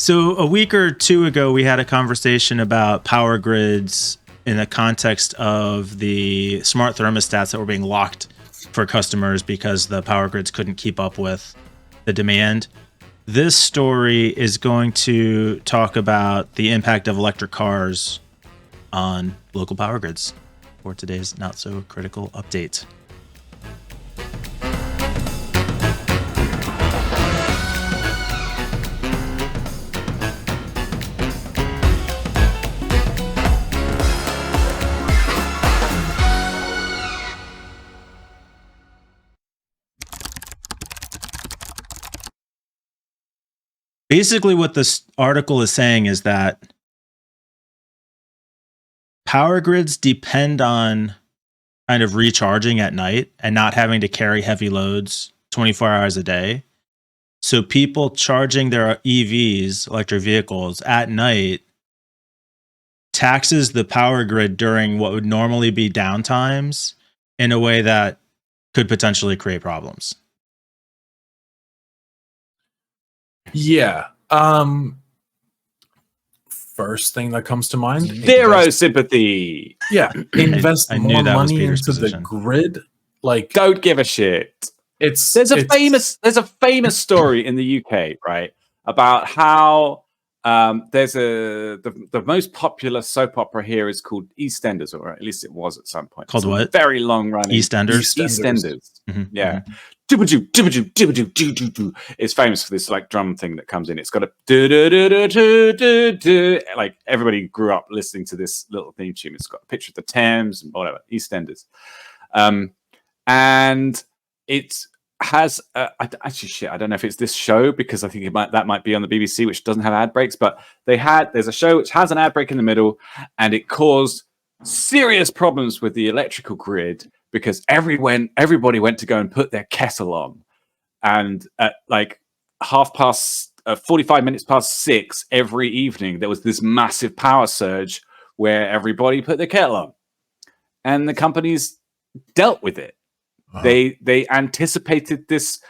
So a week or two ago, we had a conversation about power grids in the context of the smart thermostats that were being locked for customers because the power grids couldn't keep up with the demand. This story is going to talk about the impact of electric cars on local power grids for today's not so critical update. Basically, what this article is saying is that power grids depend on kind of recharging at night and not having to carry heavy loads 24 hours a day. So people charging their EVs, electric vehicles, at night taxes the power grid during what would normally be downtimes in a way that could potentially create problems. Yeah. First thing that comes to mind, zero sympathy. Yeah, invest more money into position. the grid. Like, don't give a shit. There's a famous story in the UK, right, about how there's the most popular soap opera here is called EastEnders, or at least it was at some point. Called what? Very long running EastEnders. Mm-hmm. Yeah. It's famous for this like drum thing that comes in. It's got a do. Like everybody grew up listening to this little theme tune. It's got a picture of the Thames and whatever. EastEnders, and it has actually I don't know if it's this show because I think that might be on the BBC, which doesn't have ad breaks. But there's a show which has an ad break in the middle, and it caused serious problems with the electrical grid because everybody went to go and put their kettle on, and at like 45 minutes past 6 every evening there was this massive power surge where everybody put their kettle on, and the companies dealt with it. They anticipated this.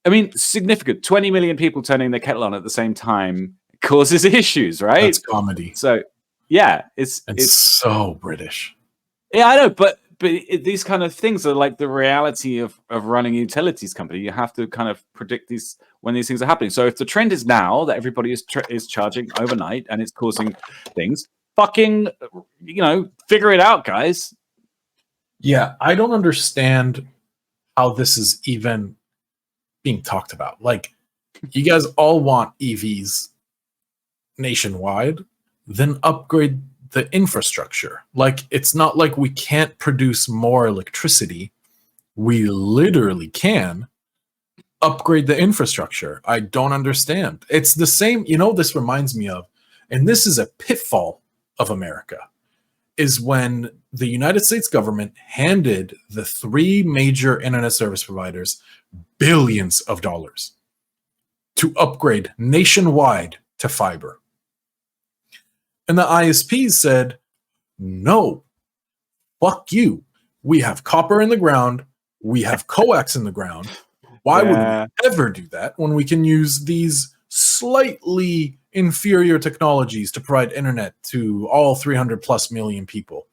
I mean, significant 20 million people turning their kettle on at the same time causes issues, right? That's comedy. So yeah, it's so British. Yeah, I know, but these kind of things are like the reality of running a utilities company. You have to kind of predict these when these things are happening. So if the trend is now that everybody is charging overnight and it's causing things, fucking, figure it out, guys. Yeah, I don't understand how this is even being talked about. Like, you guys all want EVs nationwide, then upgrade the infrastructure. Like, it's not like we can't produce more electricity. We literally can upgrade the infrastructure. I don't understand. It's the same, this reminds me of, and this is a pitfall of America, is when the United States government handed the 3 major internet service providers billions of dollars to upgrade nationwide to fiber. And the ISPs said, no, fuck you. We have copper in the ground. We have coax in the ground. Why would we ever do that when we can use these slightly inferior technologies to provide internet to all 300 plus million people?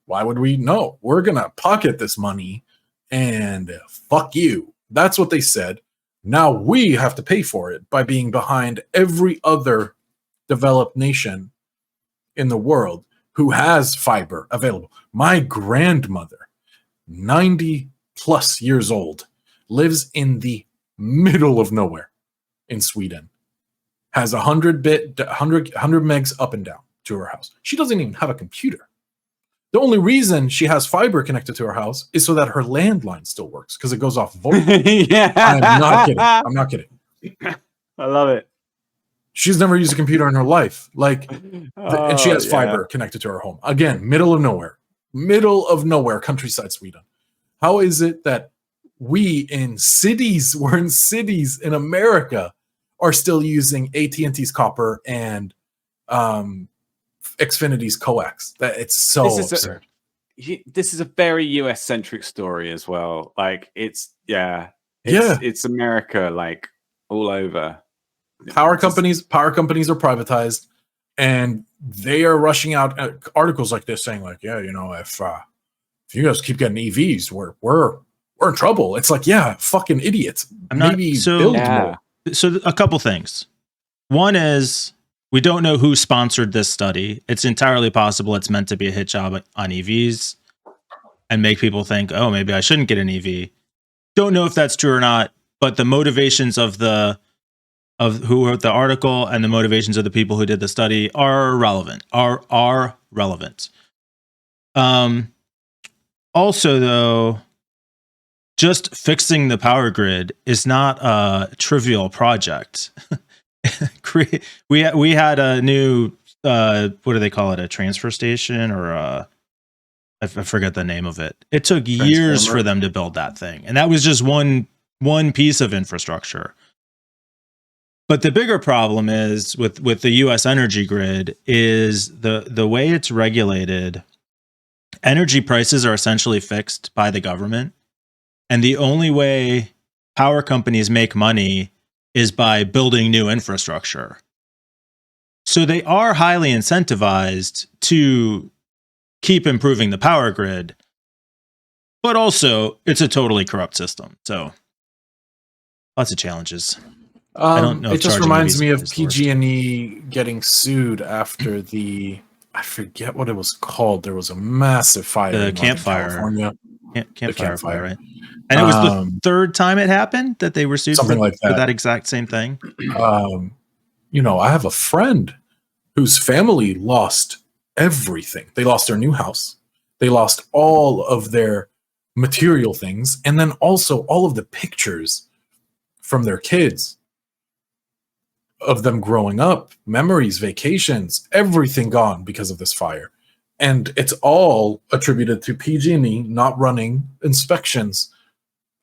Why would we? No, we're going to pocket this money and fuck you. That's what they said. Now we have to pay for it by being behind every other developed nation in the world who has fiber available. My grandmother, 90 plus years old, lives in the middle of nowhere in Sweden, has 100 megs up and down to her house. She doesn't even have a computer. The only reason she has fiber connected to her house is so that her landline still works because it goes off voice. Yeah. I'm not kidding. I love it. She's never used a computer in her life. And she has fiber connected to her home. Again, middle of nowhere, countryside Sweden. How is it that we're in cities in America, are still using AT&T's copper and Xfinity's coax? That it's so absurd. This is a very US centric story as well. Like it's America, like all over. Power companies are privatized, and they are rushing out articles like this saying like, yeah, if you guys keep getting EVs, we're in trouble. It's like, yeah, fucking idiots. Build more. So a couple things. One is we don't know who sponsored this study. It's entirely possible it's meant to be a hit job on EVs and make people think, oh, maybe I shouldn't get an EV. Don't know if that's true or not, but the motivations of who wrote the article and the motivations of the people who did the study are relevant. Are relevant. Also, though, just fixing the power grid is not a trivial project. we had a new what do they call it? A transfer station or I forget the name of it. It took years for them to build that thing, and that was just one piece of infrastructure. But the bigger problem is with the U.S. energy grid is the way it's regulated. Energy prices are essentially fixed by the government, and the only way power companies make money is by building new infrastructure. So they are highly incentivized to keep improving the power grid, but also it's a totally corrupt system. So lots of challenges. I don't know. It just reminds me of PG&E getting sued after I forget what it was called. There was a massive fire in California. Campfire fire, right? And it was the third time it happened that they were sued for that exact same thing. I have a friend whose family lost everything. They lost their new house. They lost all of their material things, and then also all of the pictures from their kids of them growing up, memories, vacations, everything gone because of this fire. And it's all attributed to PG&E not running inspections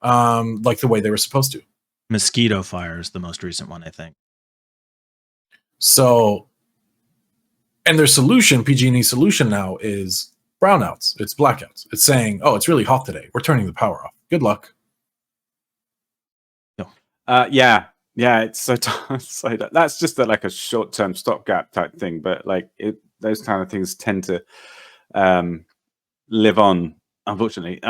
like the way they were supposed to. Mosquito fire is the most recent one, I think. So, and their solution, PG&E's solution now is brownouts. It's blackouts. It's saying, oh, it's really hot today. We're turning the power off. Good luck. Yeah, it's so that's just like a short-term stopgap type thing. But those kind of things tend to live on, unfortunately.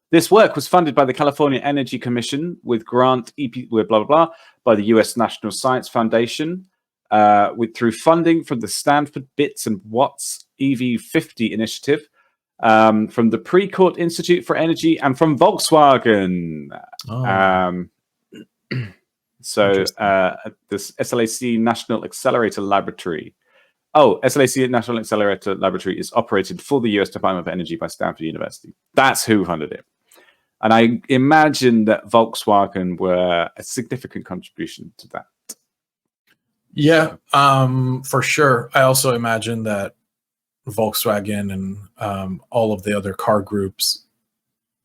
This work was funded by the California Energy Commission with grant with blah blah blah by the U.S. National Science Foundation through funding from the Stanford Bits and Watts EV50 initiative, from the Precourt Institute for Energy, and from Volkswagen. So this SLAC National Accelerator Laboratory. SLAC National Accelerator Laboratory is operated for the U.S. Department of Energy by Stanford University. That's who funded it. And I imagine that Volkswagen were a significant contribution to that. Yeah, for sure. I also imagine that Volkswagen and all of the other car groups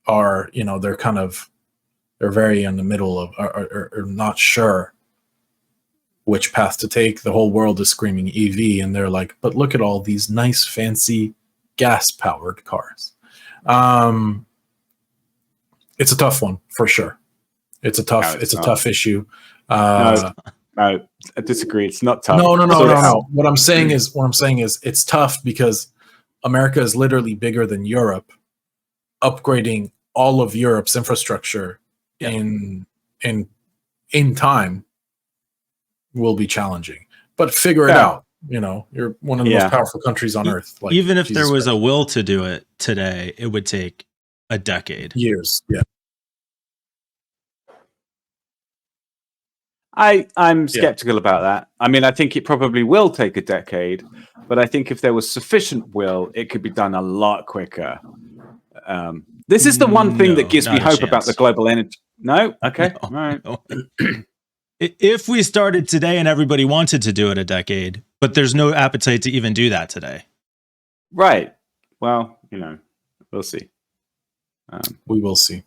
are, they're very in the middle of, are not sure which path to take. The whole world is screaming EV, and they're like, but look at all these nice, fancy gas-powered cars. It's a tough one for sure. It's a tough issue. No, I disagree. It's not tough. No. What I'm saying is it's tough because America is literally bigger than Europe. Upgrading all of Europe's infrastructure in time will be challenging. But figure it out. You're one of the most powerful countries on earth. Even if there was a will to do it today, it would take a decade. Years. Yeah. I'm skeptical about that. I mean, I think it probably will take a decade, but I think if there was sufficient will, it could be done a lot quicker. This is the one thing that gives me hope about the global energy. No? Okay. All right. No. If we started today and everybody wanted to do it a decade, but there's no appetite to even do that today. Right. Well, we'll see. We will see.